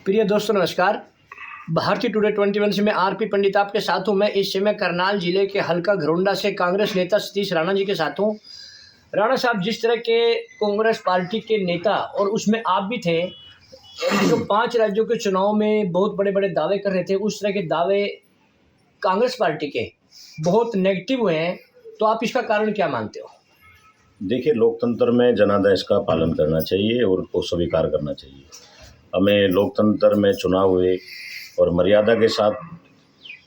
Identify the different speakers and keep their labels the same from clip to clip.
Speaker 1: प्रिय दोस्तों नमस्कार। भारतीय टुडे 21 से मैं आरपी पंडित आपके साथ हूँ। मैं इस समय करनाल जिले के हल्का घरोंडा से कांग्रेस नेता सतीश राणा जी के साथ हूँ। राणा साहब, जिस तरह के कांग्रेस पार्टी के नेता और उसमें आप भी थे जो 5 राज्यों के चुनाव में बहुत बड़े बड़े दावे कर रहे थे, उस तरह के दावे कांग्रेस पार्टी के बहुत नेगेटिव हुए हैं, तो आप इसका कारण क्या मानते हो?
Speaker 2: देखिए, लोकतंत्र में जनादेश का पालन करना चाहिए और उसको स्वीकार करना चाहिए। हमें लोकतंत्र में चुनाव हुए और मर्यादा के साथ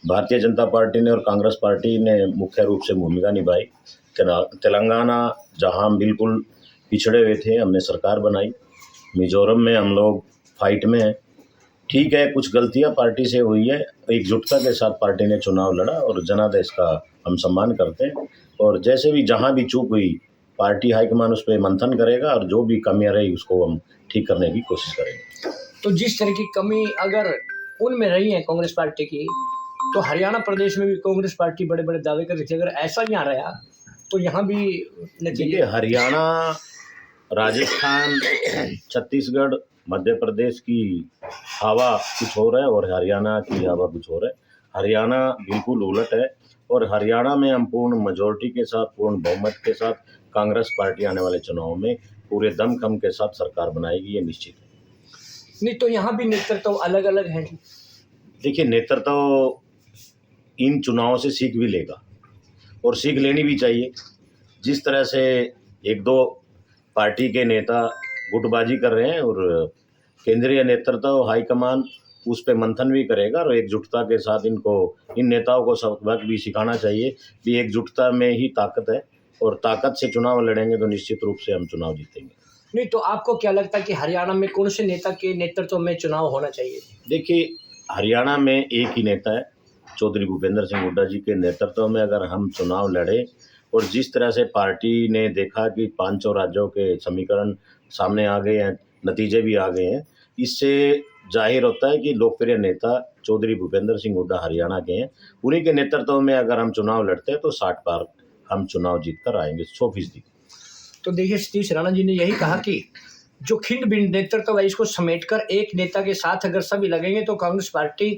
Speaker 2: भारतीय जनता पार्टी ने और कांग्रेस पार्टी ने मुख्य रूप से भूमिका निभाई। तेलंगाना जहां हम बिल्कुल पिछड़े हुए थे, हमने सरकार बनाई। मिजोरम में हम लोग फाइट में हैं। ठीक है, कुछ गलतियां पार्टी से हुई है, एकजुटता के साथ पार्टी ने चुनाव लड़ा और जनादेश का हम सम्मान करते हैं। और जैसे भी जहां भी चूक हुई, पार्टी हाईकमान उस पर मंथन करेगा और जो भी कमियां रही उसको हम ठीक करने की कोशिश करेंगे।
Speaker 1: तो जिस तरह की कमी अगर उनमें रही है कांग्रेस पार्टी की, तो हरियाणा प्रदेश में भी कांग्रेस पार्टी बड़े बड़े दावे कर रही थी। अगर ऐसा यहाँ रहा तो यहाँ भी
Speaker 2: देखिए, हरियाणा, राजस्थान, छत्तीसगढ़, मध्य प्रदेश की हवा कुछ हो रहा है और हरियाणा की हवा कुछ हो रहा है। हरियाणा बिल्कुल उलट है और हरियाणा में हम पूर्ण मेजॉरिटी के साथ, पूर्ण बहुमत के साथ कांग्रेस पार्टी आने वाले चुनाव में पूरे दमखम के साथ सरकार बनाएगी, ये निश्चित है।
Speaker 1: नहीं तो यहाँ भी नेतृत्व अलग अलग है।
Speaker 2: देखिए, नेतृत्व इन चुनावों से सीख भी लेगा और सीख लेनी भी चाहिए। जिस तरह से एक दो पार्टी के नेता गुटबाजी कर रहे हैं और केंद्रीय नेतृत्व हाईकमान उस पर मंथन भी करेगा और एकजुटता के साथ इन नेताओं को सबक भी सिखाना चाहिए कि एकजुटता में ही ताकत है और ताकत से चुनाव लड़ेंगे तो निश्चित रूप से हम चुनाव जीतेंगे।
Speaker 1: नहीं तो आपको क्या लगता है कि हरियाणा में कौन से नेता के नेतृत्व में चुनाव होना चाहिए?
Speaker 2: देखिए, हरियाणा में एक ही नेता है, चौधरी भूपेंद्र सिंह हुड्डा जी के नेतृत्व में अगर हम चुनाव लड़े और जिस तरह से पार्टी ने देखा कि 500 राज्यों के समीकरण सामने आ गए हैं, नतीजे भी आ गए हैं, इससे जाहिर होता है कि लोकप्रिय नेता चौधरी भूपेंद्र सिंह हुड्डा हरियाणा के हैं। उन्हीं के नेतृत्व में अगर हम चुनाव लड़ते हैं तो 60 पार हम चुनाव जीत कर आएंगे, 100%।
Speaker 1: तो देखिए, सतीश राणा जी ने यही कहा कि जो खिंड भिंड नेतृत्व है इसको समेटकर एक नेता के साथ अगर सभी लगेंगे तो कांग्रेस पार्टी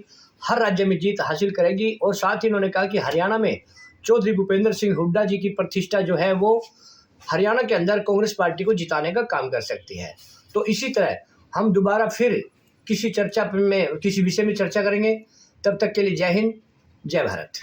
Speaker 1: हर राज्य में जीत हासिल करेगी। और साथ ही उन्होंने कहा कि हरियाणा में चौधरी भूपेंद्र सिंह हुड्डा जी की प्रतिष्ठा जो है वो हरियाणा के अंदर कांग्रेस पार्टी को जिताने का काम कर सकती है। तो इसी तरह हम दोबारा फिर किसी विषय में चर्चा करेंगे। तब तक के लिए जय हिंद, जय भारत।